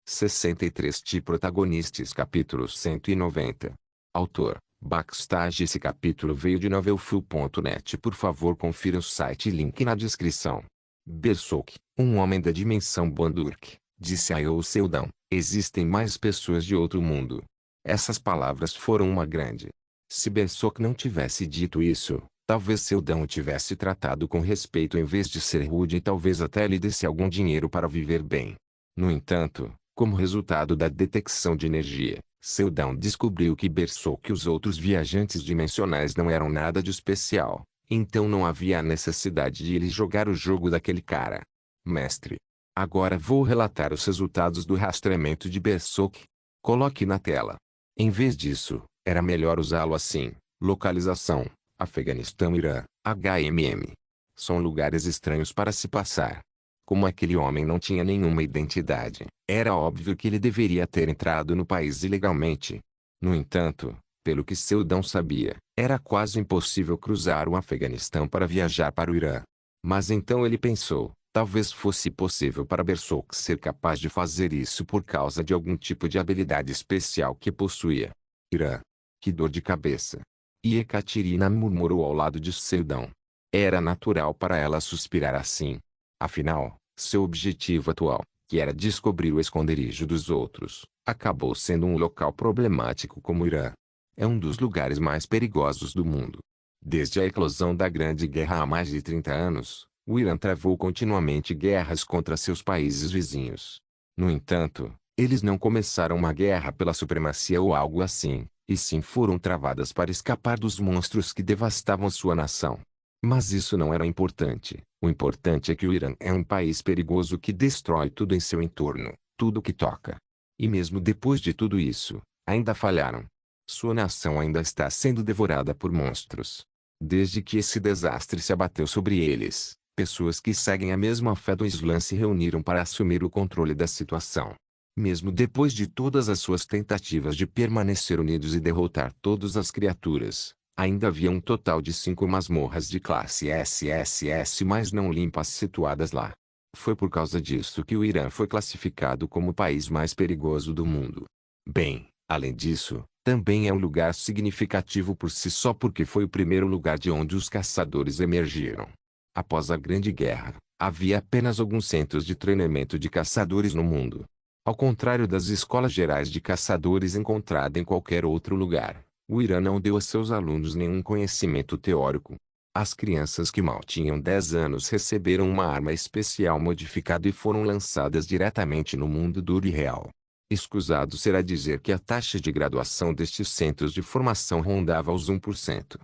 63 protagonistas capítulo 190. Autor, Backstage. Esse capítulo veio de novelfull.net. Por favor confira o site e link na descrição. Berserk, um homem da dimensão Bandurk, disse a Seldon, existem mais pessoas de outro mundo. Essas palavras foram uma grande. Se Berserk não tivesse dito isso, talvez Seldon o tivesse tratado com respeito em vez de ser rude e talvez até lhe desse algum dinheiro para viver bem. No entanto, como resultado da detecção de energia, Seldon descobriu que Berserk e os outros viajantes dimensionais não eram nada de especial, então não havia a necessidade de ele jogar o jogo daquele cara. Mestre. Agora vou relatar os resultados do rastreamento de Berserk. Coloque na tela. Em vez disso, era melhor usá-lo assim. Localização: Afeganistão-Irã, HMM. São lugares estranhos para se passar. Como aquele homem não tinha nenhuma identidade, era óbvio que ele deveria ter entrado no país ilegalmente. No entanto, pelo que Seldon sabia, era quase impossível cruzar o Afeganistão para viajar para o Irã. Mas então ele pensou, talvez fosse possível para Berserk ser capaz de fazer isso por causa de algum tipo de habilidade especial que possuía. Irã. Que dor de cabeça. E Ekaterina murmurou ao lado de Seldon. Era natural para ela suspirar assim. Afinal, seu objetivo atual, que era descobrir o esconderijo dos outros, acabou sendo um local problemático como o Irã. É um dos lugares mais perigosos do mundo. Desde a eclosão da Grande Guerra há mais de 30 anos, o Irã travou continuamente guerras contra seus países vizinhos. No entanto, eles não começaram uma guerra pela supremacia ou algo assim, e sim foram travadas para escapar dos monstros que devastavam sua nação. Mas isso não era importante. O importante é que o Irã é um país perigoso que destrói tudo em seu entorno, tudo que toca. E mesmo depois de tudo isso, ainda falharam. Sua nação ainda está sendo devorada por monstros. Desde que esse desastre se abateu sobre eles, pessoas que seguem a mesma fé do Islã se reuniram para assumir o controle da situação. Mesmo depois de todas as suas tentativas de permanecer unidos e derrotar todas as criaturas, ainda havia um total de 5 masmorras de classe SSS mais não limpas situadas lá. Foi por causa disso que o Irã foi classificado como o país mais perigoso do mundo. Bem, além disso, também é um lugar significativo por si só porque foi o primeiro lugar de onde os caçadores emergiram. Após a Grande Guerra, havia apenas alguns centros de treinamento de caçadores no mundo. Ao contrário das escolas gerais de caçadores encontradas em qualquer outro lugar, o Irã não deu a seus alunos nenhum conhecimento teórico. As crianças que mal tinham 10 anos receberam uma arma especial modificada e foram lançadas diretamente no mundo duro e real. Escusado será dizer que a taxa de graduação destes centros de formação rondava os 1%.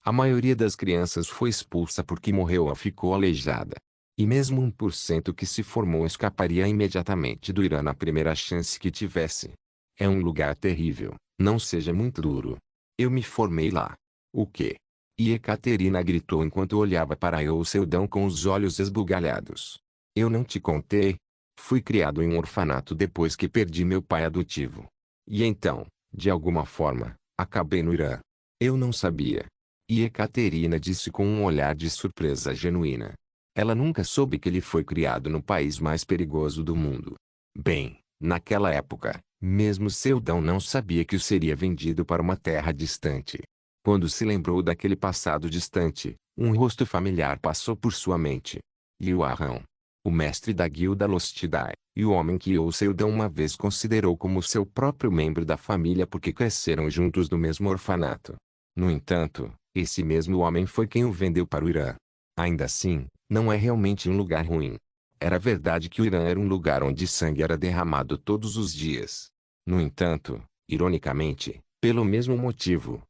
A maioria das crianças foi expulsa porque morreu ou ficou aleijada. E mesmo 1% que se formou escaparia imediatamente do Irã na primeira chance que tivesse. É um lugar terrível, não seja muito duro. Eu me formei lá. O quê? E Ekaterina gritou enquanto olhava para Seldon com os olhos esbugalhados. Eu não te contei? Fui criado em um orfanato depois que perdi meu pai adotivo. E então, de alguma forma, acabei no Irã. Eu não sabia. E Ekaterina disse com um olhar de surpresa genuína. Ela nunca soube que ele foi criado no país mais perigoso do mundo. Bem, naquela época, mesmo Seldon não sabia que o seria vendido para uma terra distante. Quando se lembrou daquele passado distante, um rosto familiar passou por sua mente. Liu Arran, o mestre da guilda Lostidai, e o homem que Seldon uma vez considerou como seu próprio membro da família porque cresceram juntos no mesmo orfanato. No entanto, esse mesmo homem foi quem o vendeu para o Irã. Ainda assim, não é realmente um lugar ruim. Era verdade que o Irã era um lugar onde sangue era derramado todos os dias. No entanto, ironicamente, pelo mesmo motivo,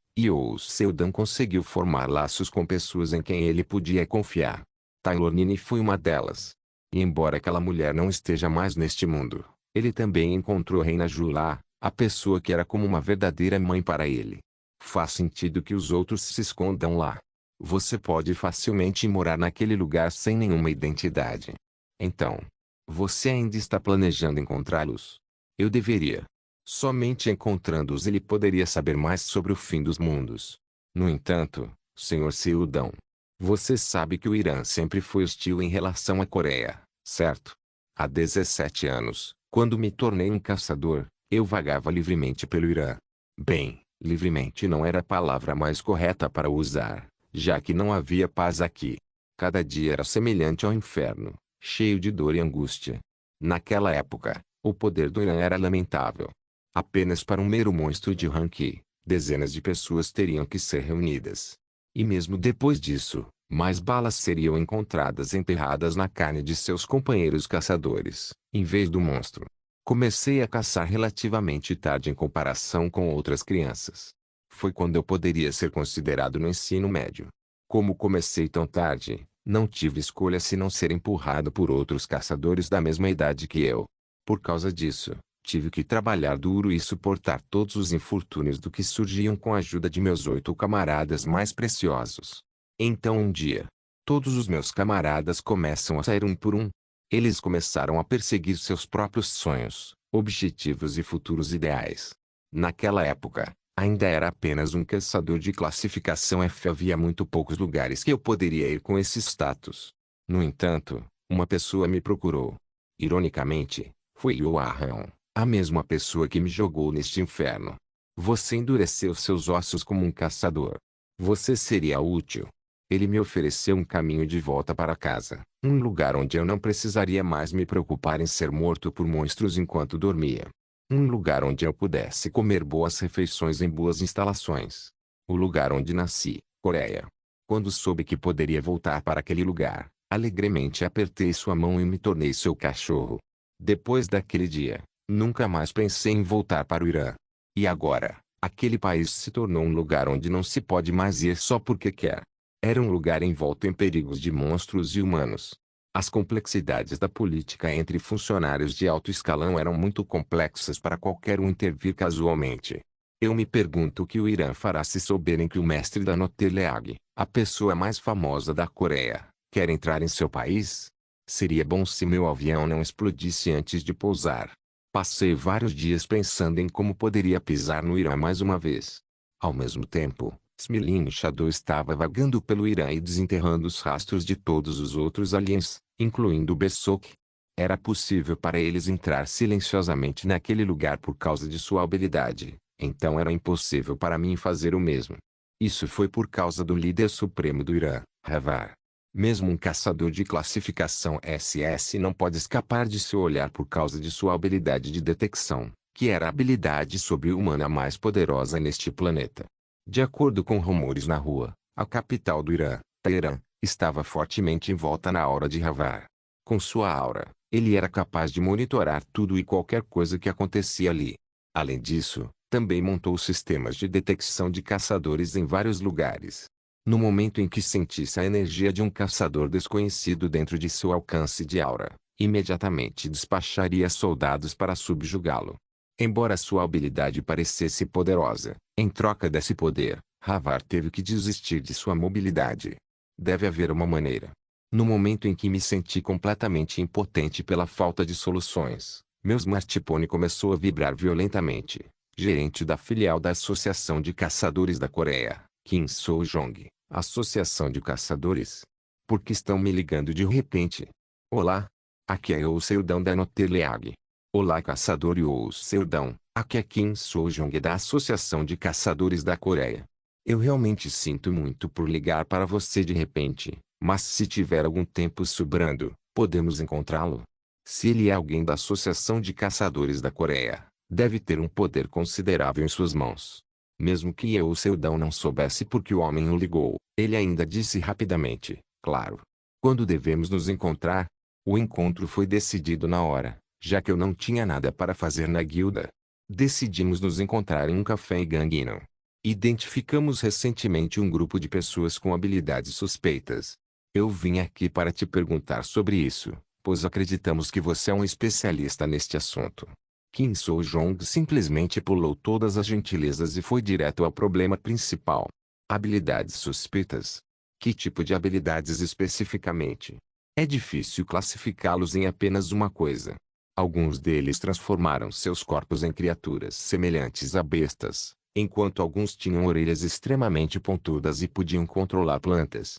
Seldon conseguiu formar laços com pessoas em quem ele podia confiar. Taylor Nini foi uma delas. E embora aquela mulher não esteja mais neste mundo, ele também encontrou Reina Jula, a pessoa que era como uma verdadeira mãe para ele. Faz sentido que os outros se escondam lá. Você pode facilmente morar naquele lugar sem nenhuma identidade. Então, você ainda está planejando encontrá-los? Eu deveria. Somente encontrando-os ele poderia saber mais sobre o fim dos mundos. No entanto, Sr. Seldon, você sabe que o Irã sempre foi hostil em relação à Coreia, certo? Há 17 anos, Quando me tornei um caçador, eu vagava livremente pelo Irã. Bem, livremente não era a palavra mais correta para usar, já que não havia paz aqui. Cada dia era semelhante ao inferno, cheio de dor e angústia. Naquela época, o poder do Irã era lamentável. Apenas para um mero monstro de Ranki, dezenas de pessoas teriam que ser reunidas. E mesmo depois disso, mais balas seriam encontradas enterradas na carne de seus companheiros caçadores, em vez do monstro. Comecei a caçar relativamente tarde em comparação com outras crianças. Foi quando eu poderia ser considerado no ensino médio. Como comecei tão tarde, não tive escolha senão ser empurrado por outros caçadores da mesma idade que eu. Por causa disso, tive que trabalhar duro e suportar todos os infortúnios do que surgiam com a ajuda de meus 8 camaradas mais preciosos. Então um dia, todos os meus camaradas começam a sair um por um. Eles começaram a perseguir seus próprios sonhos, objetivos e futuros ideais. Naquela época, ainda era apenas um caçador de classificação F. Havia muito poucos lugares que eu poderia ir com esse status. No entanto, uma pessoa me procurou. Ironicamente, foi Yoahan, a mesma pessoa que me jogou neste inferno. Você endureceu seus ossos como um caçador. Você seria útil. Ele me ofereceu um caminho de volta para casa, um lugar onde eu não precisaria mais me preocupar em ser morto por monstros enquanto dormia. Um lugar onde eu pudesse comer boas refeições em boas instalações. O lugar onde nasci, Coreia. Quando soube que poderia voltar para aquele lugar, alegremente apertei sua mão e me tornei seu cachorro. Depois daquele dia, nunca mais pensei em voltar para o Irã. E agora, aquele país se tornou um lugar onde não se pode mais ir só porque quer. Era um lugar envolto em perigos de monstros e humanos. As complexidades da política entre funcionários de alto escalão eram muito complexas para qualquer um intervir casualmente. Eu me pergunto o que o Irã fará se souberem que o mestre da Notteleag, a pessoa mais famosa da Coreia, quer entrar em seu país? Seria bom se meu avião não explodisse antes de pousar. Passei vários dias pensando em como poderia pisar no Irã mais uma vez. Ao mesmo tempo, Smilin Shadow estava vagando pelo Irã e desenterrando os rastros de todos os outros aliens, incluindo Besok. Era possível para eles entrar silenciosamente naquele lugar por causa de sua habilidade, então era impossível para mim fazer o mesmo. Isso foi por causa do líder supremo do Irã, Havar. Mesmo um caçador de classificação SS não pode escapar de seu olhar por causa de sua habilidade de detecção, que era a habilidade sobre-humana mais poderosa neste planeta. De acordo com rumores na rua, a capital do Irã, Teherã, estava fortemente envolta na aura de Havar. Com sua aura, ele era capaz de monitorar tudo e qualquer coisa que acontecia ali. Além disso, também montou sistemas de detecção de caçadores em vários lugares. No momento em que sentisse a energia de um caçador desconhecido dentro de seu alcance de aura, imediatamente despacharia soldados para subjugá-lo. Embora sua habilidade parecesse poderosa, em troca desse poder, Havar teve que desistir de sua mobilidade. Deve haver uma maneira. No momento em que me senti completamente impotente pela falta de soluções, meu smartphone começou a vibrar violentamente. Gerente da filial da Associação de Caçadores da Coreia, Kim So-jong. Associação de Caçadores? Por que estão me ligando de repente? Olá. Aqui é o Seudão da Notteleag. Olá caçador e o Seudão, aqui é Kim So-jong da Associação de Caçadores da Coreia. Eu realmente sinto muito por ligar para você de repente, mas se tiver algum tempo sobrando, podemos encontrá-lo? Se ele é alguém da Associação de Caçadores da Coreia, deve ter um poder considerável em suas mãos. Mesmo que eu o Seudão não soubesse por que o homem o ligou, ele ainda disse rapidamente, claro. Quando devemos nos encontrar? O encontro foi decidido na hora. Já que eu não tinha nada para fazer na guilda, decidimos nos encontrar em um café em Gangneung. Identificamos recentemente um grupo de pessoas com habilidades suspeitas. Eu vim aqui para te perguntar sobre isso, pois acreditamos que você é um especialista neste assunto. Kim So-jong simplesmente pulou todas as gentilezas e foi direto ao problema principal. Habilidades suspeitas? Que tipo de habilidades especificamente? É difícil classificá-los em apenas uma coisa. Alguns deles transformaram seus corpos em criaturas semelhantes a bestas, enquanto alguns tinham orelhas extremamente pontudas e podiam controlar plantas.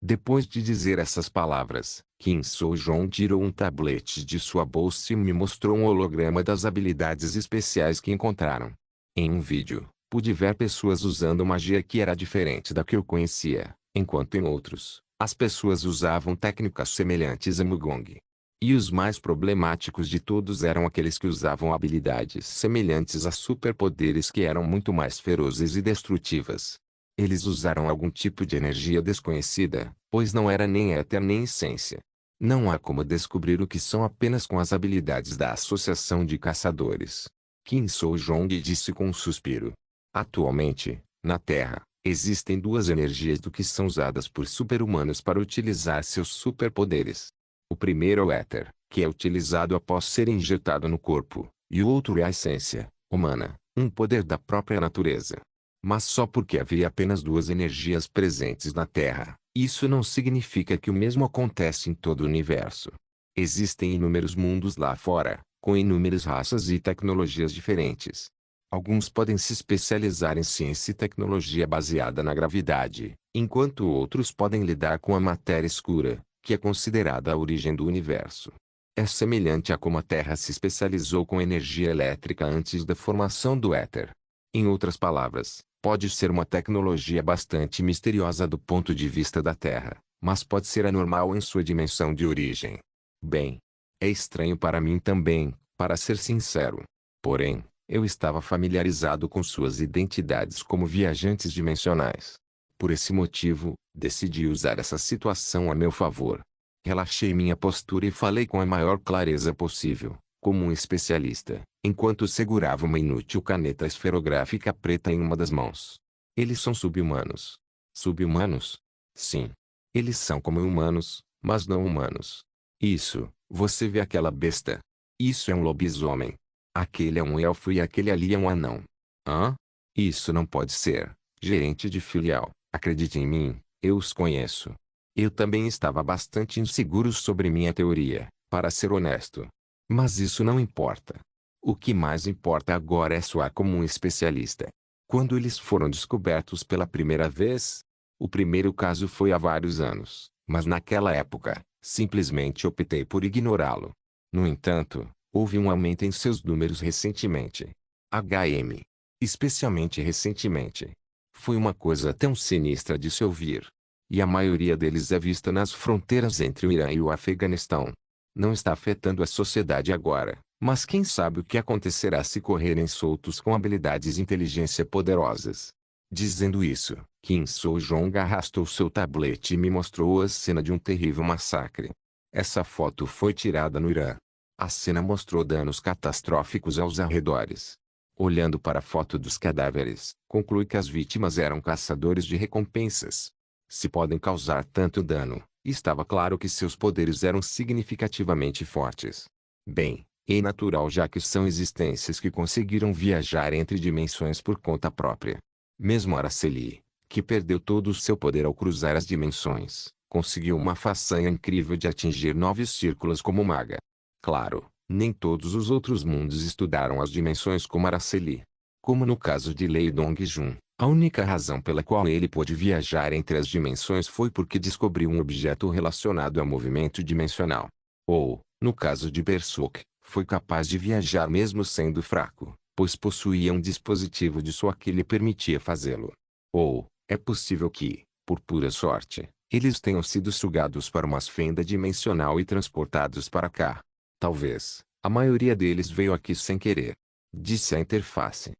Depois de dizer essas palavras, Kim Soo-jong tirou um tablete de sua bolsa e me mostrou um holograma das habilidades especiais que encontraram. Em um vídeo, pude ver pessoas usando magia que era diferente da que eu conhecia, enquanto em outros, as pessoas usavam técnicas semelhantes a Mugong. E os mais problemáticos de todos eram aqueles que usavam habilidades semelhantes a superpoderes que eram muito mais ferozes e destrutivas. Eles usaram algum tipo de energia desconhecida, pois não era nem éter nem essência. Não há como descobrir o que são apenas com as habilidades da Associação de Caçadores. Kim Soo-jong disse com um suspiro. Atualmente, na Terra, existem duas energias do que são usadas por super-humanos para utilizar seus superpoderes. O primeiro é o éter, que é utilizado após ser injetado no corpo, e o outro é a essência, humana, um poder da própria natureza. Mas só porque havia apenas duas energias presentes na Terra, isso não significa que o mesmo acontece em todo o universo. Existem inúmeros mundos lá fora, com inúmeras raças e tecnologias diferentes. Alguns podem se especializar em ciência e tecnologia baseada na gravidade, enquanto outros podem lidar com a matéria escura, que é considerada a origem do universo. É semelhante a como a Terra se especializou com energia elétrica antes da formação do éter. Em outras palavras, pode ser uma tecnologia bastante misteriosa do ponto de vista da Terra, mas pode ser anormal em sua dimensão de origem. Bem, é estranho para mim também, para ser sincero. Porém, eu estava familiarizado com suas identidades como viajantes dimensionais. Por esse motivo, decidi usar essa situação a meu favor. Relaxei minha postura e falei com a maior clareza possível, como um especialista, enquanto segurava uma inútil caneta esferográfica preta em uma das mãos. Eles são sub-humanos. Sub-humanos? Sim. Eles são como humanos, mas não humanos. Isso, você vê aquela besta? Isso é um lobisomem. Aquele é um elfo e aquele ali é um anão. Hã? Isso não pode ser. Gerente de filial, acredite em mim, eu os conheço. Eu também estava bastante inseguro sobre minha teoria, para ser honesto. Mas isso não importa. O que mais importa agora é soar como um especialista. Quando eles foram descobertos pela primeira vez? O primeiro caso foi há vários anos, mas naquela época, simplesmente optei por ignorá-lo. No entanto, houve um aumento em seus números recentemente. HM. Especialmente recentemente. Foi uma coisa tão sinistra de se ouvir. E a maioria deles é vista nas fronteiras entre o Irã e o Afeganistão. Não está afetando a sociedade agora, mas quem sabe o que acontecerá se correrem soltos com habilidades de inteligência poderosas. Dizendo isso, Kim Soo-jong arrastou seu tablete e me mostrou a cena de um terrível massacre. Essa foto foi tirada no Irã. A cena mostrou danos catastróficos aos arredores. Olhando para a foto dos cadáveres, conclui que as vítimas eram caçadores de recompensas. Se podem causar tanto dano, estava claro que seus poderes eram significativamente fortes. Bem, é natural já que são existências que conseguiram viajar entre dimensões por conta própria. Mesmo Araceli, que perdeu todo o seu poder ao cruzar as dimensões, conseguiu uma façanha incrível de atingir 9 círculos como maga. Claro, nem todos os outros mundos estudaram as dimensões como Araceli. Como no caso de Lei Dong-jun, a única razão pela qual ele pôde viajar entre as dimensões foi porque descobriu um objeto relacionado a movimento dimensional. Ou, no caso de Bersuk, foi capaz de viajar mesmo sendo fraco, pois possuía um dispositivo de sua que lhe permitia fazê-lo. Ou, é possível que, por pura sorte, eles tenham sido sugados para uma fenda dimensional e transportados para cá. Talvez, a maioria deles veio aqui sem querer. Disse a interface.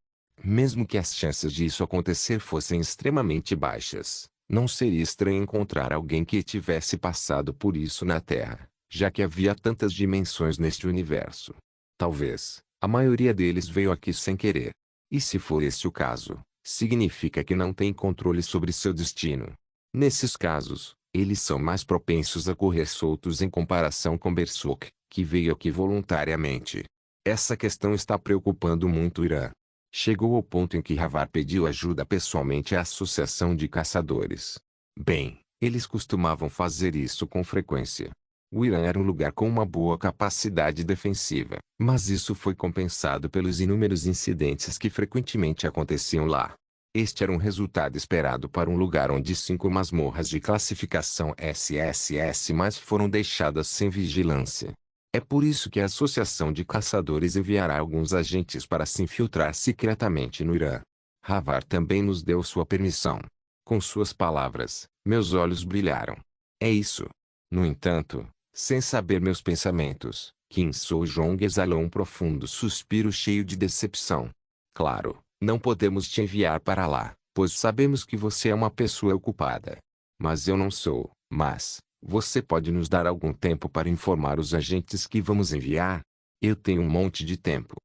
Mesmo que as chances disso acontecer fossem extremamente baixas, não seria estranho encontrar alguém que tivesse passado por isso na Terra, já que havia tantas dimensões neste universo. Talvez, a maioria deles veio aqui sem querer. E se for esse o caso, significa que não tem controle sobre seu destino. Nesses casos, eles são mais propensos a correr soltos em comparação com Bersuk, que veio aqui voluntariamente. Essa questão está preocupando muito o Irã. Chegou ao ponto em que Havar pediu ajuda pessoalmente à Associação de Caçadores. Bem, eles costumavam fazer isso com frequência. O Irã era um lugar com uma boa capacidade defensiva, mas isso foi compensado pelos inúmeros incidentes que frequentemente aconteciam lá. Este era um resultado esperado para um lugar onde 5 masmorras de classificação SSS mais foram deixadas sem vigilância. É por isso que a Associação de Caçadores enviará alguns agentes para se infiltrar secretamente no Irã. Havar também nos deu sua permissão. Com suas palavras, meus olhos brilharam. É isso. No entanto, sem saber meus pensamentos, Kim Soo-jong exalou um profundo suspiro cheio de decepção. Claro, não podemos te enviar para lá, pois sabemos que você é uma pessoa ocupada. Mas eu não sou. Mas, você pode nos dar algum tempo para informar os agentes que vamos enviar? Eu tenho um monte de tempo.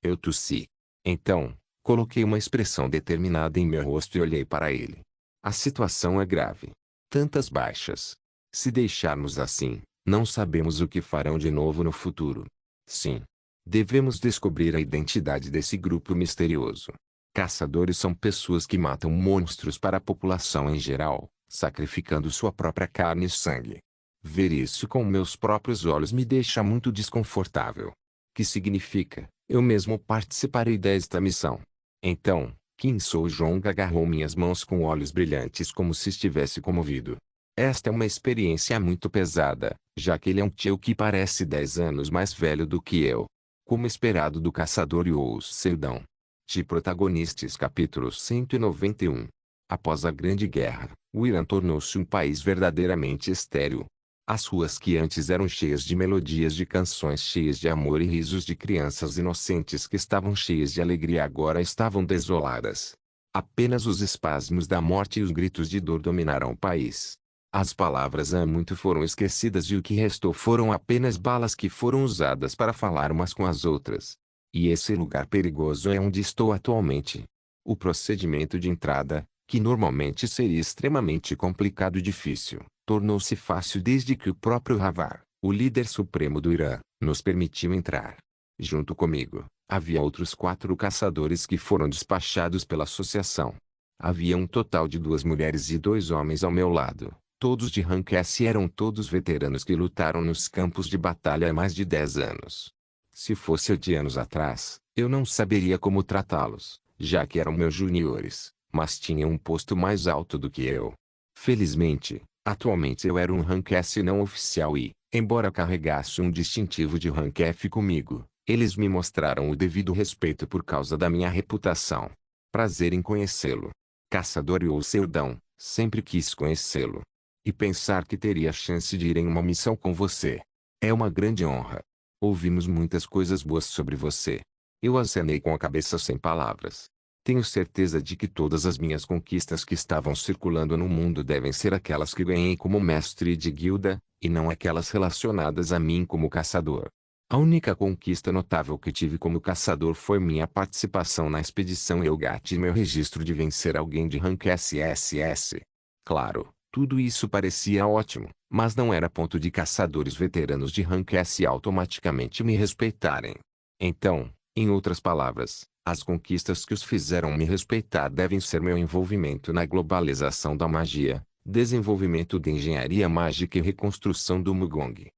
Eu tossi. Então, coloquei uma expressão determinada em meu rosto e olhei para ele. A situação é grave. Tantas baixas. Se deixarmos assim, não sabemos o que farão de novo no futuro. Sim. Devemos descobrir a identidade desse grupo misterioso. Caçadores são pessoas que matam monstros para a população em geral, sacrificando sua própria carne e sangue. Ver isso com meus próprios olhos me deixa muito desconfortável. Que significa, eu mesmo participarei desta missão. Então, Kim Soo-jong agarrou minhas mãos com olhos brilhantes como se estivesse comovido. Esta é uma experiência muito pesada, já que ele é um tio que parece 10 anos mais velho do que eu. Como esperado do caçador Yoo Seldon. De protagonistas capítulo 191. Após a Grande Guerra, o Irã tornou-se um país verdadeiramente estéril. As ruas que antes eram cheias de melodias de canções cheias de amor e risos de crianças inocentes que estavam cheias de alegria agora estavam desoladas. Apenas os espasmos da morte e os gritos de dor dominaram o país. As palavras há muito foram esquecidas e o que restou foram apenas balas que foram usadas para falar umas com as outras. E esse lugar perigoso é onde estou atualmente. O procedimento de entrada, que normalmente seria extremamente complicado e difícil, tornou-se fácil desde que o próprio Havar, o líder supremo do Irã, nos permitiu entrar. Junto comigo, havia outros 4 caçadores que foram despachados pela associação. Havia um total de 2 mulheres e 2 homens ao meu lado. Todos de rank S eram todos veteranos que lutaram nos campos de batalha há mais de 10 anos. Se fosse de anos atrás, eu não saberia como tratá-los, já que eram meus juniores, mas tinham um posto mais alto do que eu. Felizmente, atualmente eu era um rank S não oficial e, embora carregasse um distintivo de rank F comigo, eles me mostraram o devido respeito por causa da minha reputação. Prazer em conhecê-lo. Caçador Yoo Seldon, sempre quis conhecê-lo. E pensar que teria a chance de ir em uma missão com você. É uma grande honra. Ouvimos muitas coisas boas sobre você. Eu acenei com a cabeça sem palavras. Tenho certeza de que todas as minhas conquistas que estavam circulando no mundo devem ser aquelas que ganhei como mestre de guilda, e não aquelas relacionadas a mim como caçador. A única conquista notável que tive como caçador foi minha participação na expedição Elgat e meu registro de vencer alguém de rank SSS. Claro. Tudo isso parecia ótimo, mas não era ponto de caçadores veteranos de rank S automaticamente me respeitarem. Então, em outras palavras, as conquistas que os fizeram me respeitar devem ser meu envolvimento na globalização da magia, desenvolvimento de engenharia mágica e reconstrução do Mugong.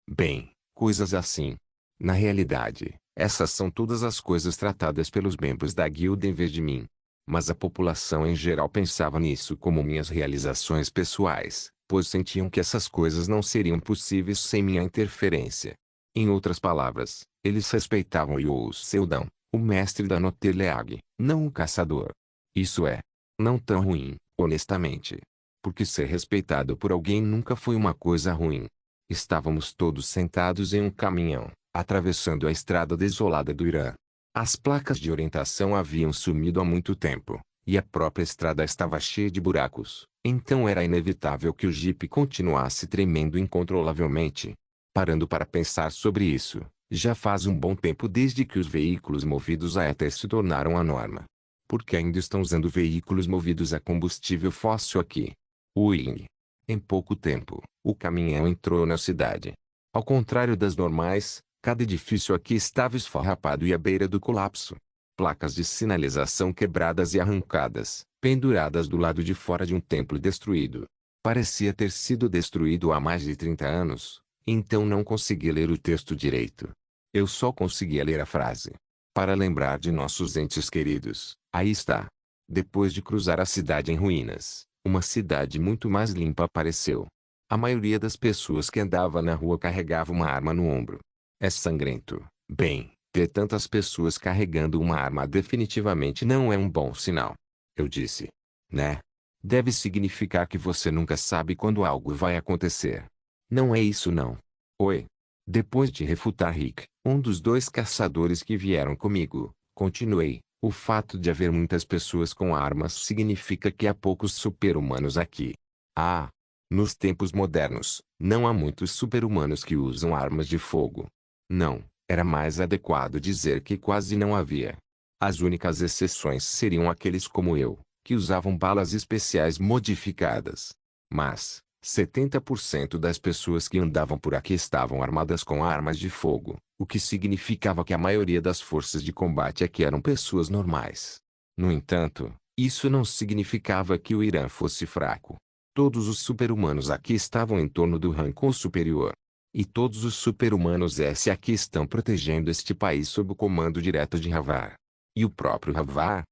Bem, coisas assim. Na realidade, essas são todas as coisas tratadas pelos membros da guilda em vez de mim. Mas a população em geral pensava nisso como minhas realizações pessoais, pois sentiam que essas coisas não seriam possíveis sem minha interferência. Em outras palavras, eles respeitavam Yoo Seldon, o mestre da Noterleag, não o caçador. Isso é, não tão ruim, honestamente. Porque ser respeitado por alguém nunca foi uma coisa ruim. Estávamos todos sentados em um caminhão, atravessando a estrada desolada do Irã. As placas de orientação haviam sumido há muito tempo, e a própria estrada estava cheia de buracos, então era inevitável que o jipe continuasse tremendo incontrolavelmente. Parando para pensar sobre isso, já faz um bom tempo desde que os veículos movidos a éter se tornaram a norma. Por que ainda estão usando veículos movidos a combustível fóssil aqui? Uing. Em pouco tempo, o caminhão entrou na cidade. Ao contrário das normais, cada edifício aqui estava esfarrapado e à beira do colapso. Placas de sinalização quebradas e arrancadas, penduradas do lado de fora de um templo destruído. Parecia ter sido destruído há mais de 30 anos, então não consegui ler o texto direito. Eu só conseguia ler a frase. Para lembrar de nossos entes queridos, Aí está. Depois de cruzar a cidade em ruínas, uma cidade muito mais limpa apareceu. A maioria das pessoas que andava na rua carregava uma arma no ombro. É sangrento. Bem, ter tantas pessoas carregando uma arma definitivamente não é um bom sinal. Eu disse. Né? Deve significar que você nunca sabe quando algo vai acontecer. Não é isso não. Oi. Depois de refutar Rick, um dos dois caçadores que vieram comigo, continuei. O fato de haver muitas pessoas com armas significa que há poucos super-humanos aqui. Ah! Nos tempos modernos, não há muitos super-humanos que usam armas de fogo. Não, era mais adequado dizer que quase não havia. As únicas exceções seriam aqueles como eu, que usavam balas especiais modificadas. Mas, 70% das pessoas que andavam por aqui estavam armadas com armas de fogo, o que significava que a maioria das forças de combate aqui eram pessoas normais. No entanto, isso não significava que o Irã fosse fraco. Todos os super-humanos aqui estavam em torno do rank superior. E todos os super-humanos S aqui estão protegendo este país sob o comando direto de Havar. E o próprio Havar,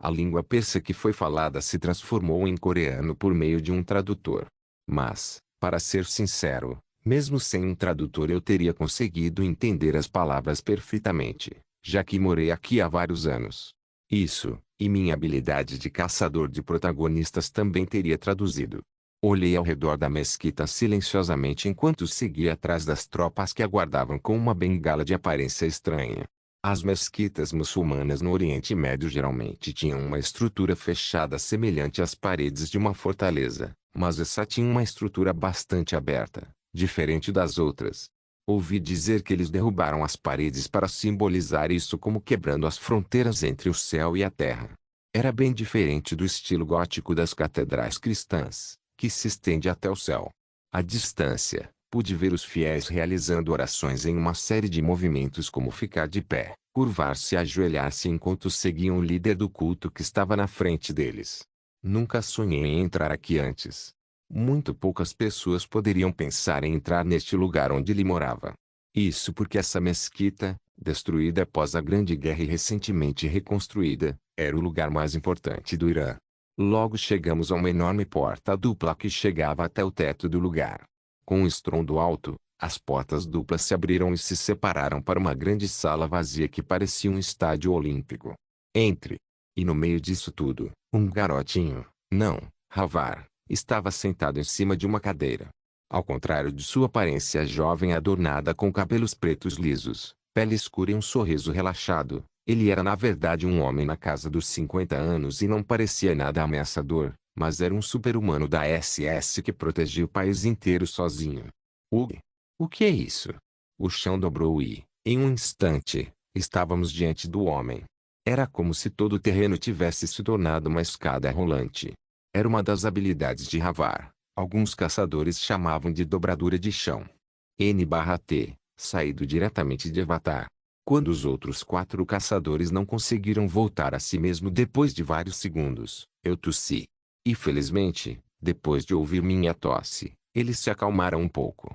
a língua persa que foi falada se transformou em coreano por meio de um tradutor. Mas, para ser sincero, mesmo sem um tradutor eu teria conseguido entender as palavras perfeitamente, já que morei aqui há vários anos. Isso, e minha habilidade de caçador de protagonistas também teria traduzido. Olhei ao redor da mesquita silenciosamente enquanto seguia atrás das tropas que aguardavam com uma bengala de aparência estranha. As mesquitas muçulmanas no Oriente Médio geralmente tinham uma estrutura fechada semelhante às paredes de uma fortaleza, mas essa tinha uma estrutura bastante aberta, diferente das outras. Ouvi dizer que eles derrubaram as paredes para simbolizar isso como quebrando as fronteiras entre o céu e a terra. Era bem diferente do estilo gótico das catedrais cristãs, que se estende até o céu. À distância, pude ver os fiéis realizando orações em uma série de movimentos como ficar de pé, curvar-se e ajoelhar-se enquanto seguiam o líder do culto que estava na frente deles. Nunca sonhei em entrar aqui antes. Muito poucas pessoas poderiam pensar em entrar neste lugar onde ele morava. Isso porque essa mesquita, destruída após a Grande Guerra e recentemente reconstruída, era o lugar mais importante do Irã. Logo chegamos a uma enorme porta dupla que chegava até o teto do lugar. Com um estrondo alto, as portas duplas se abriram e se separaram para uma grande sala vazia que parecia um estádio olímpico. E no meio disso tudo, um garotinho, não, Havar, estava sentado em cima de uma cadeira. Ao contrário de sua aparência jovem adornada com cabelos pretos lisos, pele escura e um sorriso relaxado, ele era na verdade um homem na casa dos 50 anos e não parecia nada ameaçador, mas era um super-humano da SS que protegia o país inteiro sozinho. O que é isso? O chão dobrou e, em um instante, estávamos diante do homem. Era como se todo o terreno tivesse se tornado uma escada rolante. Era uma das habilidades de Havar. Alguns caçadores chamavam de dobradura de chão. N/T, saído diretamente de Avatar. Quando os outros 4 caçadores não conseguiram voltar a si mesmo depois de vários segundos, eu tossi. E felizmente, depois de ouvir minha tosse, eles se acalmaram um pouco.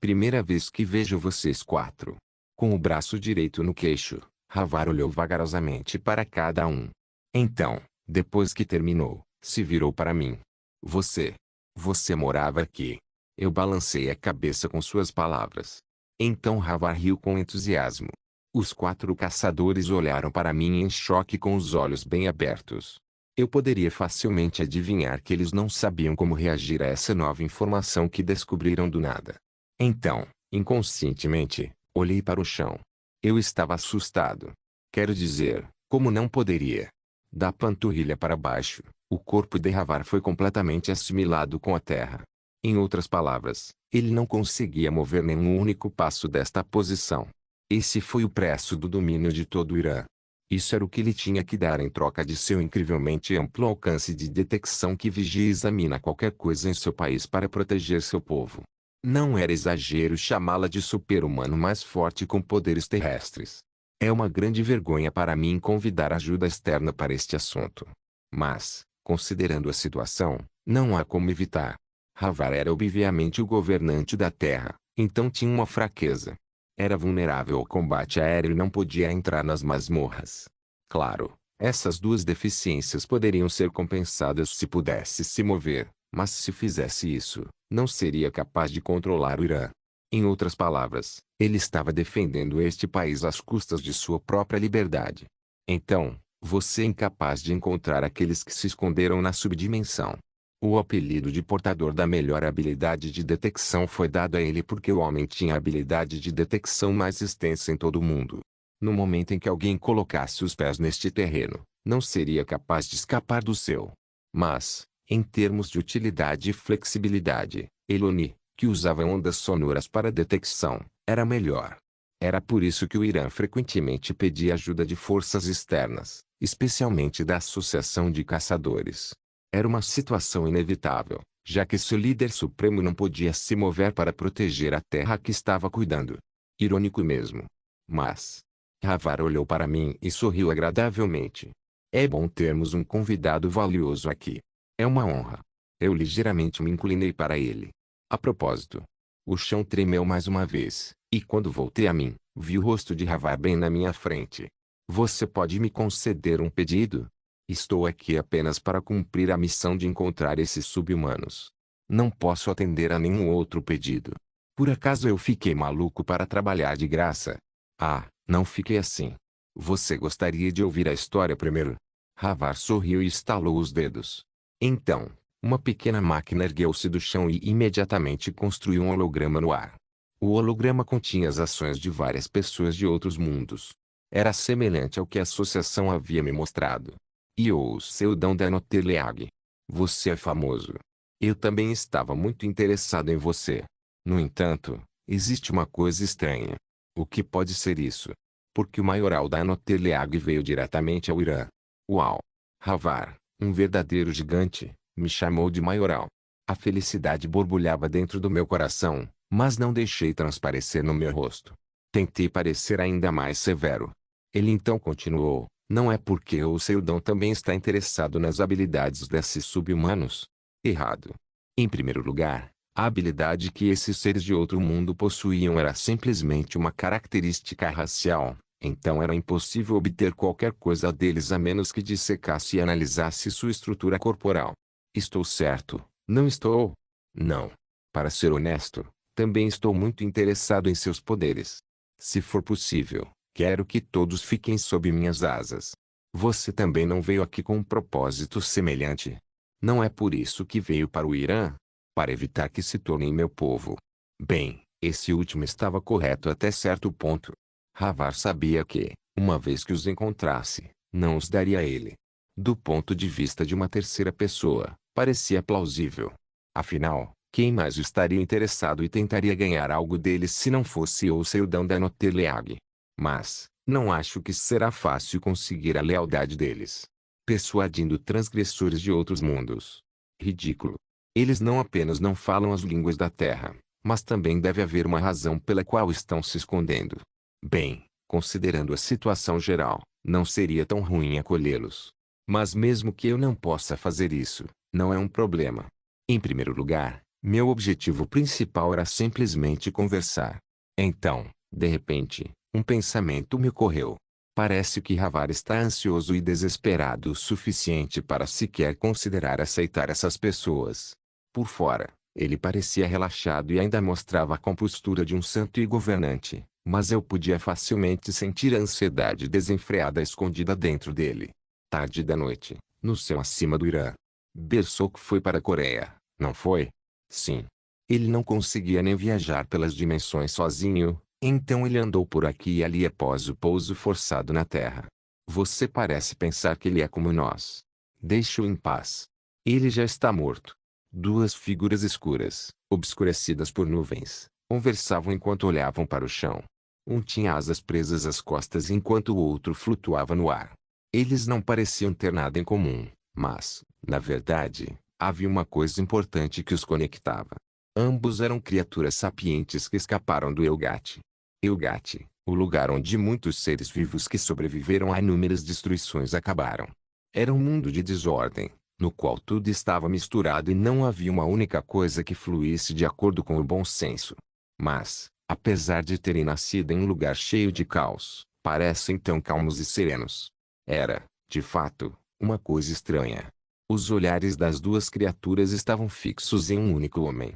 Primeira vez que vejo vocês 4. Com o braço direito no queixo, Havar olhou vagarosamente para cada um. Então, depois que terminou, se virou para mim. Você morava aqui. Eu balancei a cabeça com suas palavras. Então Havar riu com entusiasmo. Os 4 caçadores olharam para mim em choque com os olhos bem abertos. Eu poderia facilmente adivinhar que eles não sabiam como reagir a essa nova informação que descobriram do nada. Então, inconscientemente, olhei para o chão. Eu estava assustado. Quero dizer, como não poderia? Da panturrilha para baixo, o corpo de Havar foi completamente assimilado com a terra. Em outras palavras, ele não conseguia mover nenhum único passo desta posição. Esse foi o preço do domínio de todo o Irã. Isso era o que ele tinha que dar em troca de seu incrivelmente amplo alcance de detecção que vigia e examina qualquer coisa em seu país para proteger seu povo. Não era exagero chamá-la de super-humano mais forte com poderes terrestres. É uma grande vergonha para mim convidar ajuda externa para este assunto. Mas, considerando a situação, não há como evitar. Havar era obviamente o governante da Terra, então tinha uma fraqueza. Era vulnerável ao combate aéreo e não podia entrar nas masmorras. Claro, essas duas deficiências poderiam ser compensadas se pudesse se mover, mas se fizesse isso, não seria capaz de controlar o Irã. Em outras palavras, ele estava defendendo este país às custas de sua própria liberdade. Então, você é incapaz de encontrar aqueles que se esconderam na subdimensão. O apelido de portador da melhor habilidade de detecção foi dado a ele porque o homem tinha a habilidade de detecção mais extensa em todo o mundo. No momento em que alguém colocasse os pés neste terreno, não seria capaz de escapar do seu. Mas, em termos de utilidade e flexibilidade, Eloni, que usava ondas sonoras para detecção, era melhor. Era por isso que o Irã frequentemente pedia ajuda de forças externas, especialmente da Associação de Caçadores. Era uma situação inevitável, já que seu líder supremo não podia se mover para proteger a terra que estava cuidando. Irônico mesmo. Mas, Havar olhou para mim e sorriu agradavelmente. É bom termos um convidado valioso aqui. É uma honra. Eu ligeiramente me inclinei para ele. A propósito. O chão tremeu mais uma vez, e quando voltei a mim, vi o rosto de Havar bem na minha frente. Você pode me conceder um pedido? Estou aqui apenas para cumprir a missão de encontrar esses sub-humanos. Não posso atender a nenhum outro pedido. Por acaso eu fiquei maluco para trabalhar de graça? Ah, não fiquei assim. Você gostaria de ouvir a história primeiro? Havar sorriu e estalou os dedos. Então, uma pequena máquina ergueu-se do chão e imediatamente construiu um holograma no ar. O holograma continha as ações de várias pessoas de outros mundos. Era semelhante ao que a associação havia me mostrado. E o Seudão da Noteleag. Você é famoso. Eu também estava muito interessado em você. No entanto, existe uma coisa estranha. O que pode ser isso? Porque o maioral da Noteleag veio diretamente ao Irã. Uau! Havar, um verdadeiro gigante, me chamou de maioral. A felicidade borbulhava dentro do meu coração, mas não deixei transparecer no meu rosto. Tentei parecer ainda mais severo. Ele então continuou. Não é porque o Seudão também está interessado nas habilidades desses sub-humanos? Errado. Em primeiro lugar, a habilidade que esses seres de outro mundo possuíam era simplesmente uma característica racial, então era impossível obter qualquer coisa deles a menos que dissecasse e analisasse sua estrutura corporal. Estou certo, não estou? Não. Para ser honesto, também estou muito interessado em seus poderes. Se for possível, quero que todos fiquem sob minhas asas. Você também não veio aqui com um propósito semelhante? Não é por isso que veio para o Irã? Para evitar que se tornem meu povo? Bem, esse último estava correto até certo ponto. Havar sabia que, uma vez que os encontrasse, não os daria a ele. Do ponto de vista de uma terceira pessoa, parecia plausível. Afinal, quem mais estaria interessado e tentaria ganhar algo deles se não fosse o Seudão da Noteleag? Mas, não acho que será fácil conseguir a lealdade deles. Persuadindo transgressores de outros mundos. Ridículo. Eles não apenas não falam as línguas da Terra, mas também deve haver uma razão pela qual estão se escondendo. Bem, considerando a situação geral, não seria tão ruim acolhê-los. Mas mesmo que eu não possa fazer isso, não é um problema. Em primeiro lugar, meu objetivo principal era simplesmente conversar. Então, de repente, um pensamento me ocorreu. Parece que Havar está ansioso e desesperado o suficiente para sequer considerar aceitar essas pessoas. Por fora, ele parecia relaxado e ainda mostrava a compostura de um santo e governante, mas eu podia facilmente sentir a ansiedade desenfreada escondida dentro dele. Tarde da noite, no céu acima do Irã. Bersok foi para a Coreia, não foi? Sim. Ele não conseguia nem viajar pelas dimensões sozinho, então ele andou por aqui e ali após o pouso forçado na Terra. Você parece pensar que ele é como nós. Deixe-o em paz. Ele já está morto. Duas figuras escuras, obscurecidas por nuvens, conversavam enquanto olhavam para o chão. Um tinha asas presas às costas enquanto o outro flutuava no ar. Eles não pareciam ter nada em comum, mas, na verdade, havia uma coisa importante que os conectava. Ambos eram criaturas sapientes que escaparam do Elgate. Elgate, o lugar onde muitos seres vivos que sobreviveram a inúmeras destruições acabaram. Era um mundo de desordem, no qual tudo estava misturado e não havia uma única coisa que fluísse de acordo com o bom senso. Mas, apesar de terem nascido em um lugar cheio de caos, parecem tão calmos e serenos. Era, de fato, uma coisa estranha. Os olhares das duas criaturas estavam fixos em um único homem.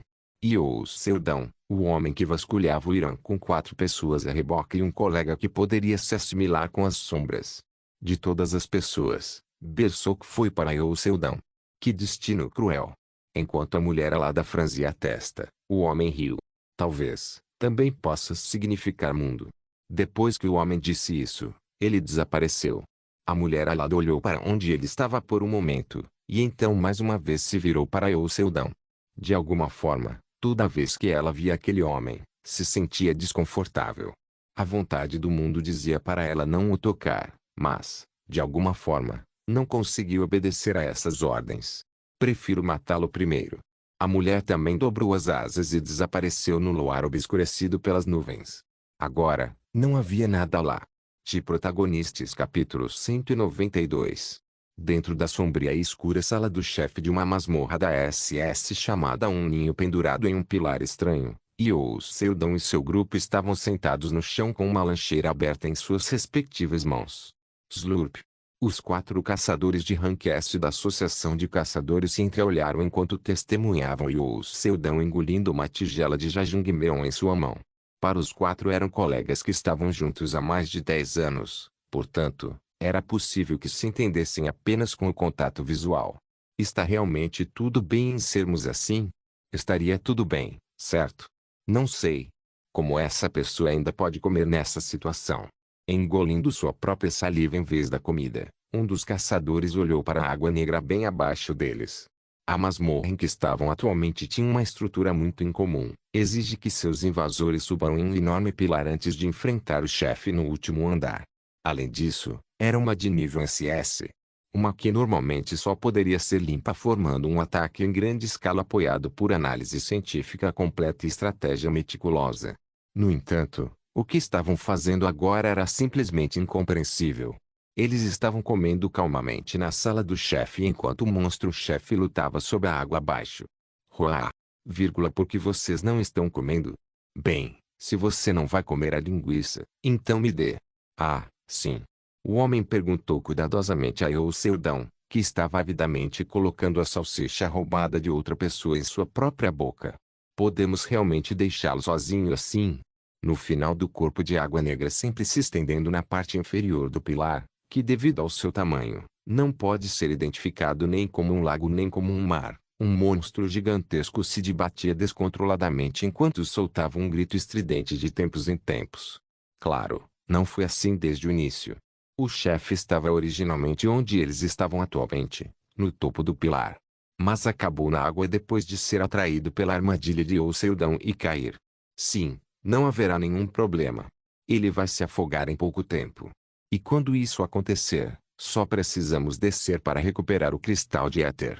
Seldão, o homem que vasculhava o Irã com 4 pessoas a reboque e um colega que poderia se assimilar com as sombras. De todas as pessoas, Bersok foi para Seldão. Que destino cruel! Enquanto a mulher alada franzia a testa, o homem riu. Talvez, também possa significar mundo. Depois que o homem disse isso, ele desapareceu. A mulher alada olhou para onde ele estava por um momento, e então mais uma vez se virou para Seldão. De alguma forma, toda vez que ela via aquele homem, se sentia desconfortável. A vontade do mundo dizia para ela não o tocar, mas, de alguma forma, não conseguiu obedecer a essas ordens. Prefiro matá-lo primeiro. A mulher também dobrou as asas e desapareceu no luar obscurecido pelas nuvens. Agora, não havia nada lá. Protagonistas capítulo 192. Dentro da sombria e escura sala do chefe de uma masmorra da SS chamada Um Ninho pendurado em um pilar estranho, Seldão e seu grupo estavam sentados no chão com uma lancheira aberta em suas respectivas mãos. Slurp. Os 4 caçadores de rank S da Associação de Caçadores se entreolharam enquanto testemunhavam Seldão engolindo uma tigela de jajangmyeon em sua mão. Para os 4 eram colegas que estavam juntos há mais de 10 anos, portanto, era possível que se entendessem apenas com o contato visual. Está realmente tudo bem em sermos assim? Estaria tudo bem, certo? Não sei. Como essa pessoa ainda pode comer nessa situação? Engolindo sua própria saliva em vez da comida, um dos caçadores olhou para a água negra bem abaixo deles. A masmorra em que estavam atualmente tinha uma estrutura muito incomum. Exige que seus invasores subam em um enorme pilar antes de enfrentar o chefe no último andar. Além disso, era uma de nível SS. Uma que normalmente só poderia ser limpa formando um ataque em grande escala apoiado por análise científica completa e estratégia meticulosa. No entanto, o que estavam fazendo agora era simplesmente incompreensível. Eles estavam comendo calmamente na sala do chefe enquanto o monstro-chefe lutava sob a água abaixo. Roar! Por que vocês não estão comendo? Bem, se você não vai comer a linguiça, então me dê. Ah, sim. O homem perguntou cuidadosamente a Seldão, que estava avidamente colocando a salsicha roubada de outra pessoa em sua própria boca. Podemos realmente deixá-lo sozinho assim? No final do corpo de água negra sempre se estendendo na parte inferior do pilar, que devido ao seu tamanho, não pode ser identificado nem como um lago nem como um mar, um monstro gigantesco se debatia descontroladamente enquanto soltava um grito estridente de tempos em tempos. Claro, não foi assim desde o início. O chefe estava originalmente onde eles estavam atualmente, no topo do pilar. Mas acabou na água depois de ser atraído pela armadilha de Seldão e cair. Sim, não haverá nenhum problema. Ele vai se afogar em pouco tempo. E quando isso acontecer, só precisamos descer para recuperar o cristal de éter.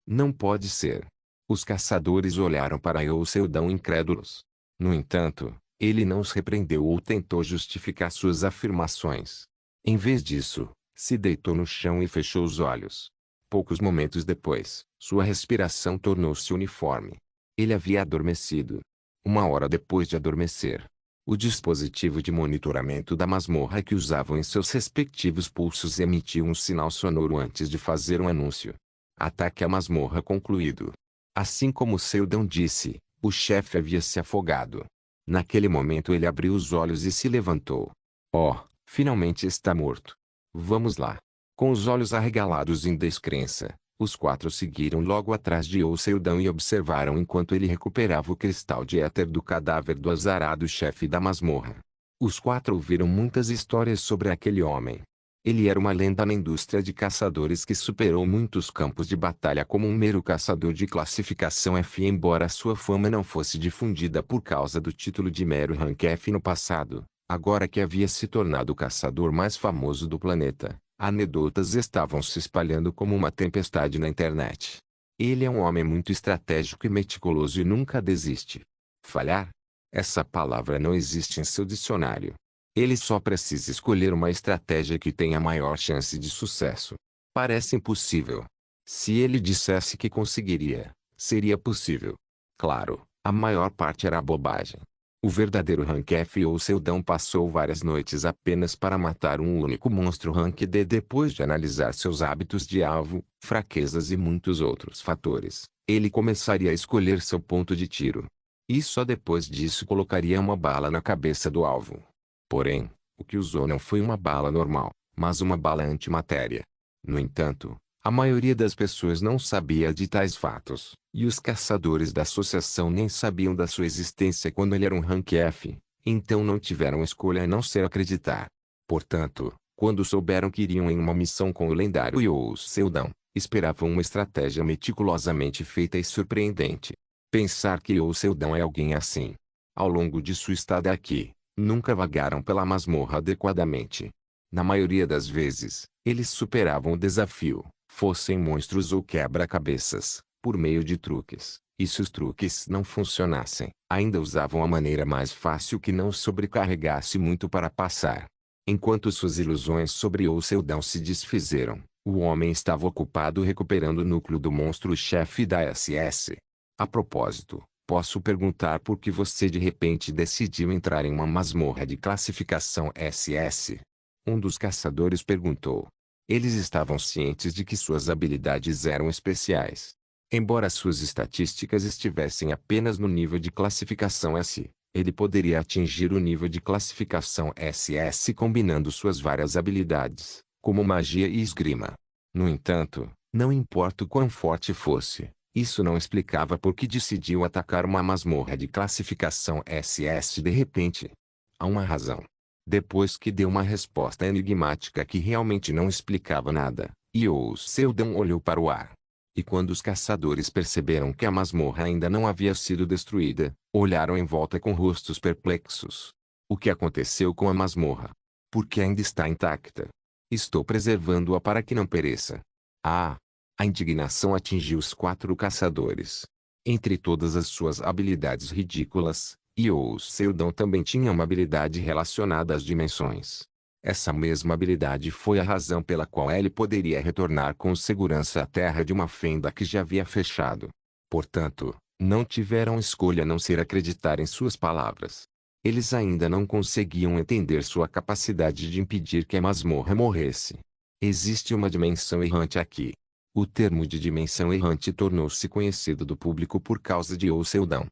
Não pode ser. Os caçadores olharam para Seldão incrédulos. No entanto, ele não os repreendeu ou tentou justificar suas afirmações. Em vez disso, se deitou no chão e fechou os olhos. Poucos momentos depois, sua respiração tornou-se uniforme. Ele havia adormecido. 1 hora depois de adormecer, o dispositivo de monitoramento da masmorra que usavam em seus respectivos pulsos emitiu um sinal sonoro antes de fazer um anúncio. Ataque à masmorra concluído. Assim como Seldão disse, o chefe havia se afogado. Naquele momento ele abriu os olhos e se levantou. Oh, finalmente está morto. Vamos lá. Com os olhos arregalados em descrença, os 4 seguiram logo atrás de Seldão e observaram enquanto ele recuperava o cristal de éter do cadáver do azarado chefe da masmorra. Os 4 ouviram muitas histórias sobre aquele homem. Ele era uma lenda na indústria de caçadores que superou muitos campos de batalha como um mero caçador de classificação F. Embora sua fama não fosse difundida por causa do título de mero rank F no passado, agora que havia se tornado o caçador mais famoso do planeta, anedotas estavam se espalhando como uma tempestade na internet. Ele é um homem muito estratégico e meticuloso e nunca desiste. Falhar? Essa palavra não existe em seu dicionário. Ele só precisa escolher uma estratégia que tenha maior chance de sucesso. Parece impossível. Se ele dissesse que conseguiria, seria possível. Claro, a maior parte era bobagem. O verdadeiro Rank F ou Seldon passou várias noites apenas para matar um único monstro Rank D. Depois de analisar seus hábitos de alvo, fraquezas e muitos outros fatores, ele começaria a escolher seu ponto de tiro. E só depois disso colocaria uma bala na cabeça do alvo. Porém, o que usou não foi uma bala normal, mas uma bala antimatéria. No entanto, a maioria das pessoas não sabia de tais fatos, e os caçadores da associação nem sabiam da sua existência quando ele era um Rank F, então não tiveram escolha a não ser acreditar. Portanto, quando souberam que iriam em uma missão com o lendário Youou Seldon, esperavam uma estratégia meticulosamente feita e surpreendente. Pensar que Youou Seldon é alguém assim. Ao longo de sua estada aqui, nunca vagaram pela masmorra adequadamente. Na maioria das vezes, eles superavam o desafio, fossem monstros ou quebra-cabeças, por meio de truques, e se os truques não funcionassem, ainda usavam a maneira mais fácil que não sobrecarregasse muito para passar. Enquanto suas ilusões sobre o Seldon se desfizeram, o homem estava ocupado recuperando o núcleo do monstro-chefe da SS. A propósito, posso perguntar por que você de repente decidiu entrar em uma masmorra de classificação SS? Um dos caçadores perguntou. Eles estavam cientes de que suas habilidades eram especiais. Embora suas estatísticas estivessem apenas no nível de classificação S, ele poderia atingir o nível de classificação SS combinando suas várias habilidades, como magia e esgrima. No entanto, não importa o quão forte fosse, isso não explicava por que decidiu atacar uma masmorra de classificação SS de repente. Há uma razão. Depois que deu uma resposta enigmática que realmente não explicava nada, Youou Seldon olhou para o ar. E quando os caçadores perceberam que a masmorra ainda não havia sido destruída, olharam em volta com rostos perplexos. O que aconteceu com a masmorra? Por que ainda está intacta? Estou preservando-a para que não pereça. Ah! A indignação atingiu os 4 caçadores. Entre todas as suas habilidades ridículas, Youou Seldon também tinha uma habilidade relacionada às dimensões. Essa mesma habilidade foi a razão pela qual ele poderia retornar com segurança à Terra de uma fenda que já havia fechado. Portanto, não tiveram escolha a não ser acreditar em suas palavras. Eles ainda não conseguiam entender sua capacidade de impedir que a masmorra morresse. Existe uma dimensão errante aqui. O termo de dimensão errante tornou-se conhecido do público por causa de Youou Seldon.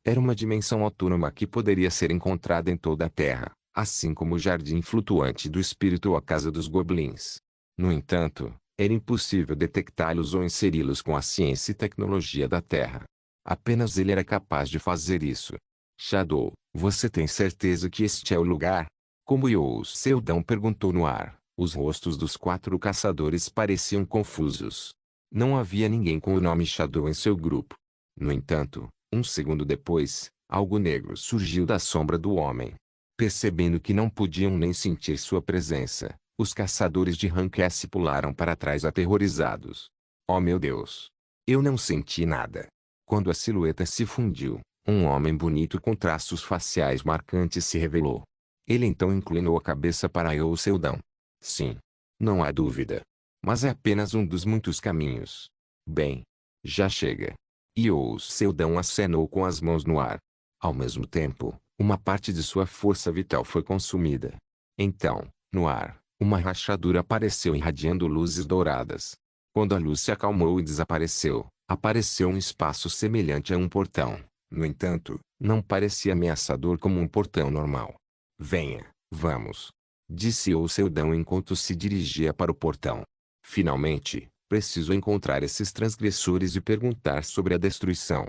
Era uma dimensão autônoma que poderia ser encontrada em toda a Terra, assim como o jardim flutuante do espírito ou a casa dos goblins. No entanto, era impossível detectá-los ou inseri-los com a ciência e tecnologia da Terra. Apenas ele era capaz de fazer isso. Shadow, você tem certeza que este é o lugar? Como Youou Seldon perguntou no ar, os rostos dos 4 caçadores pareciam confusos. Não havia ninguém com o nome Shadow em seu grupo. No entanto, um segundo depois, algo negro surgiu da sombra do homem. Percebendo que não podiam nem sentir sua presença, os caçadores de Rank S pularam para trás aterrorizados. Oh meu Deus! Eu não senti nada. Quando a silhueta se fundiu, um homem bonito com traços faciais marcantes se revelou. Ele então inclinou a cabeça para Youou Seldon. Sim. Não há dúvida. Mas é apenas um dos muitos caminhos. Bem. Já chega. Youou Seldon acenou com as mãos no ar. Ao mesmo tempo, uma parte de sua força vital foi consumida. Então, no ar, uma rachadura apareceu irradiando luzes douradas. Quando a luz se acalmou e desapareceu, apareceu um espaço semelhante a um portão. No entanto, não parecia ameaçador como um portão normal. Venha, vamos. Disse Youou Seldon enquanto se dirigia para o portão. Finalmente, preciso encontrar esses transgressores e perguntar sobre a destruição.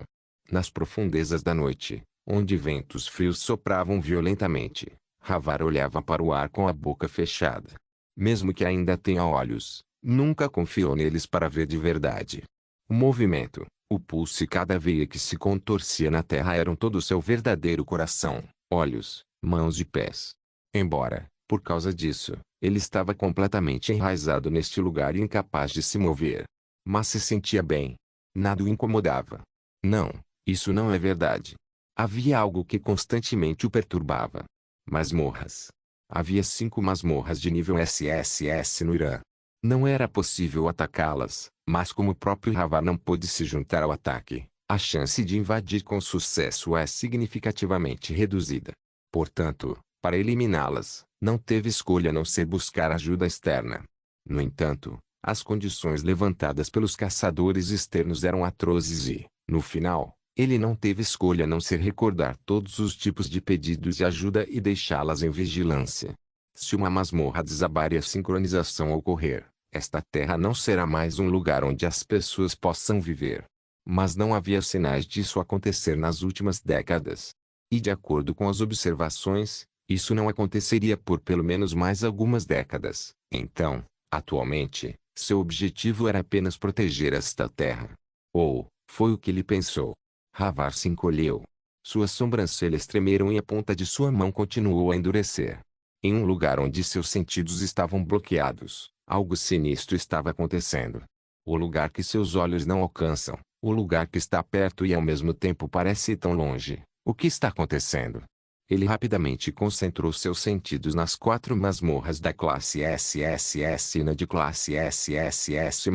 Nas profundezas da noite, onde ventos frios sopravam violentamente, Havar olhava para o ar com a boca fechada. Mesmo que ainda tenha olhos, nunca confiou neles para ver de verdade. O movimento, o pulso e cada veia que se contorcia na terra eram todo seu verdadeiro coração, olhos, mãos e pés. Embora, por causa disso, ele estava completamente enraizado neste lugar e incapaz de se mover. Mas se sentia bem. Nada o incomodava. Não, isso não é verdade. Havia algo que constantemente o perturbava. Masmorras. Havia 5 masmorras de nível SSS no Irã. Não era possível atacá-las, mas como o próprio Havar não pôde se juntar ao ataque, a chance de invadir com sucesso é significativamente reduzida. Portanto, para eliminá-las, não teve escolha a não ser buscar ajuda externa. No entanto, as condições levantadas pelos caçadores externos eram atrozes e, no final, ele não teve escolha a não ser recordar todos os tipos de pedidos de ajuda e deixá-las em vigilância. Se uma masmorra desabar e a sincronização ocorrer, esta terra não será mais um lugar onde as pessoas possam viver. Mas não havia sinais disso acontecer nas últimas décadas. E de acordo com as observações, isso não aconteceria por pelo menos mais algumas décadas. Então, atualmente, seu objetivo era apenas proteger esta terra. Ou, foi o que ele pensou. Havar se encolheu. Suas sobrancelhas tremeram e a ponta de sua mão continuou a endurecer. Em um lugar onde seus sentidos estavam bloqueados, algo sinistro estava acontecendo. O lugar que seus olhos não alcançam, o lugar que está perto e ao mesmo tempo parece tão longe. O que está acontecendo? Ele rapidamente concentrou seus sentidos nas 4 masmorras da classe SSS e na de classe SSS+.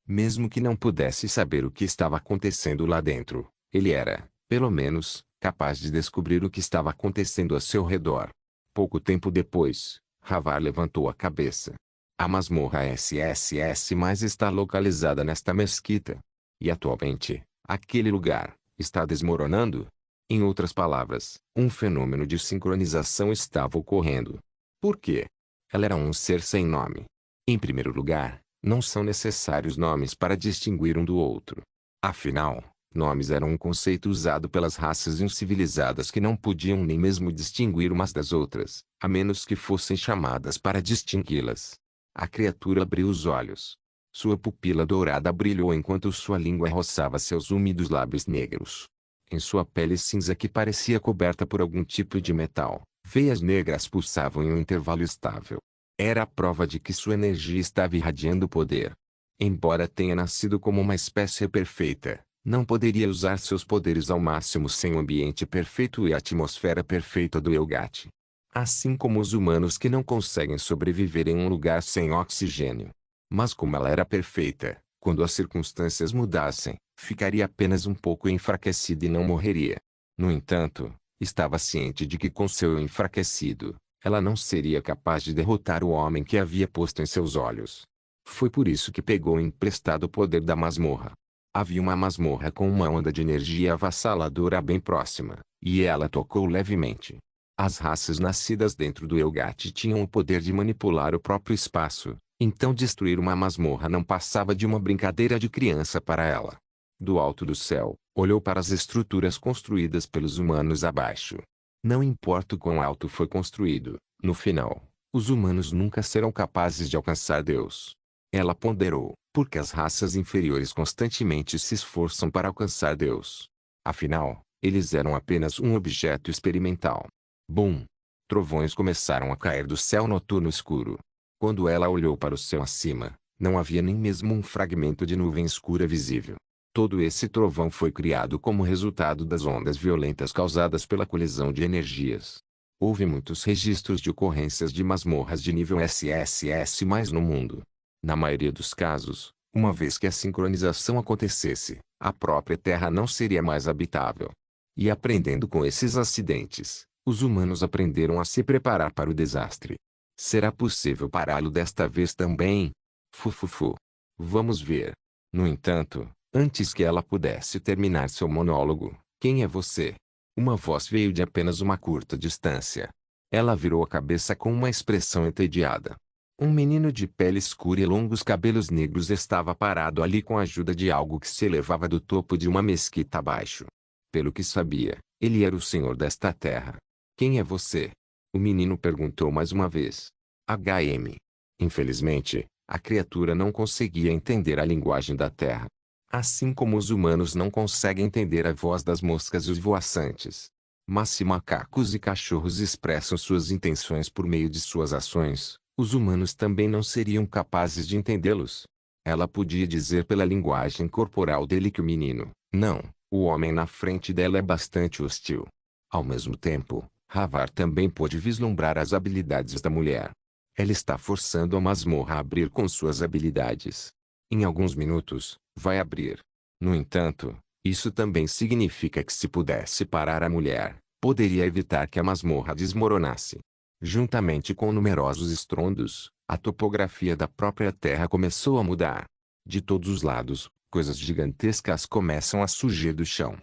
Mesmo que não pudesse saber o que estava acontecendo lá dentro, ele era, pelo menos, capaz de descobrir o que estava acontecendo a seu redor. Pouco tempo depois, Havar levantou a cabeça. A masmorra SSS+ está localizada nesta mesquita. E atualmente, aquele lugar está desmoronando. Em outras palavras, um fenômeno de sincronização estava ocorrendo. Por quê? Ela era um ser sem nome. Em primeiro lugar, não são necessários nomes para distinguir um do outro. Afinal, nomes eram um conceito usado pelas raças incivilizadas que não podiam nem mesmo distinguir umas das outras, a menos que fossem chamadas para distingui-las. A criatura abriu os olhos. Sua pupila dourada brilhou enquanto sua língua roçava seus úmidos lábios negros. Em sua pele cinza que parecia coberta por algum tipo de metal, veias negras pulsavam em um intervalo estável. Era a prova de que sua energia estava irradiando poder. Embora tenha nascido como uma espécie perfeita, não poderia usar seus poderes ao máximo sem o ambiente perfeito e a atmosfera perfeita do Elgate. Assim como os humanos que não conseguem sobreviver em um lugar sem oxigênio. Mas como ela era perfeita, quando as circunstâncias mudassem, ficaria apenas um pouco enfraquecida e não morreria. No entanto, estava ciente de que com seu enfraquecido, ela não seria capaz de derrotar o homem que havia posto em seus olhos. Foi por isso que pegou emprestado o poder da masmorra. Havia uma masmorra com uma onda de energia avassaladora bem próxima, e ela tocou levemente. As raças nascidas dentro do Elgate tinham o poder de manipular o próprio espaço, então destruir uma masmorra não passava de uma brincadeira de criança para ela. Do alto do céu, olhou para as estruturas construídas pelos humanos abaixo. Não importa o quão alto foi construído, no final, os humanos nunca serão capazes de alcançar Deus. Ela ponderou, porque as raças inferiores constantemente se esforçam para alcançar Deus. Afinal, eles eram apenas um objeto experimental. Bum! Trovões começaram a cair do céu noturno escuro. Quando ela olhou para o céu acima, não havia nem mesmo um fragmento de nuvem escura visível. Todo esse trovão foi criado como resultado das ondas violentas causadas pela colisão de energias. Houve muitos registros de ocorrências de masmorras de nível SSS+ no mundo. Na maioria dos casos, uma vez que a sincronização acontecesse, a própria Terra não seria mais habitável. E aprendendo com esses acidentes, os humanos aprenderam a se preparar para o desastre. Será possível pará-lo desta vez também? Fufufu. Vamos ver. No entanto, antes que ela pudesse terminar seu monólogo, quem é você? Uma voz veio de apenas uma curta distância. Ela virou a cabeça com uma expressão entediada. Um menino de pele escura e longos cabelos negros estava parado ali com a ajuda de algo que se elevava do topo de uma mesquita abaixo. Pelo que sabia, ele era o senhor desta terra. Quem é você? O menino perguntou mais uma vez. HM. Infelizmente, a criatura não conseguia entender a linguagem da terra. Assim como os humanos não conseguem entender a voz das moscas e os voaçantes. Mas se macacos e cachorros expressam suas intenções por meio de suas ações, os humanos também não seriam capazes de entendê-los. Ela podia dizer pela linguagem corporal dele que o menino, não, o homem na frente dela é bastante hostil. Ao mesmo tempo, Havar também pôde vislumbrar as habilidades da mulher. Ela está forçando a masmorra a abrir com suas habilidades. Em alguns minutos, vai abrir. No entanto, Isso também significa que se pudesse parar a mulher, poderia evitar que a masmorra desmoronasse. Juntamente com numerosos estrondos, a topografia da própria Terra começou a mudar. De todos os lados, coisas gigantescas começam a surgir do chão.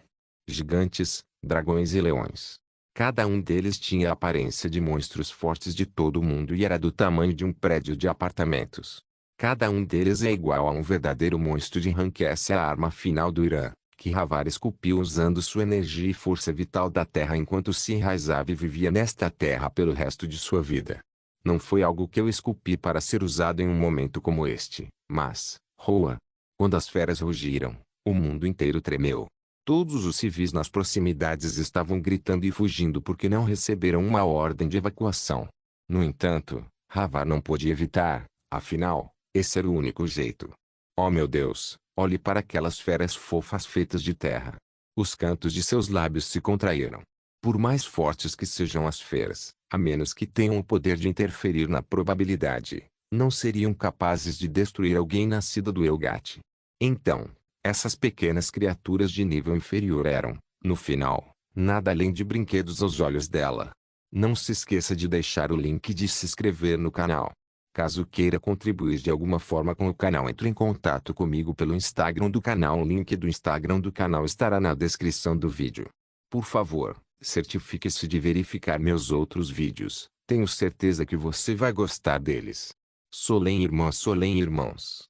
Gigantes, dragões e leões. Cada um deles tinha a aparência de monstros fortes de todo o mundo e era do tamanho de um prédio de apartamentos. Cada um deles é igual a um verdadeiro monstro de Rank. Essa é a arma final do Irã, que Havar esculpiu usando sua energia e força vital da terra enquanto se enraizava e vivia nesta terra pelo resto de sua vida. Não foi algo que eu esculpi para ser usado em um momento como este, mas, Roa. Quando as feras rugiram, o mundo inteiro tremeu. Todos os civis nas proximidades estavam gritando e fugindo porque não receberam uma ordem de evacuação. No entanto, Havar não pôde evitar, afinal, esse era o único jeito. Oh meu Deus, olhe para aquelas feras fofas feitas de terra. Os cantos de seus lábios se contraíram. Por mais fortes que sejam as feras, a menos que tenham o poder de interferir na probabilidade, não seriam capazes de destruir alguém nascido do Elgate. Então, essas pequenas criaturas de nível inferior eram, no final, nada além de brinquedos aos olhos dela. Não se esqueça de deixar o link de se inscrever no canal. Caso queira contribuir de alguma forma com o canal, entre em contato comigo pelo Instagram do canal. O link do Instagram do canal estará na descrição do vídeo. Por favor, certifique-se de verificar meus outros vídeos. Tenho certeza que você vai gostar deles. Solem irmãs, Solem irmãos.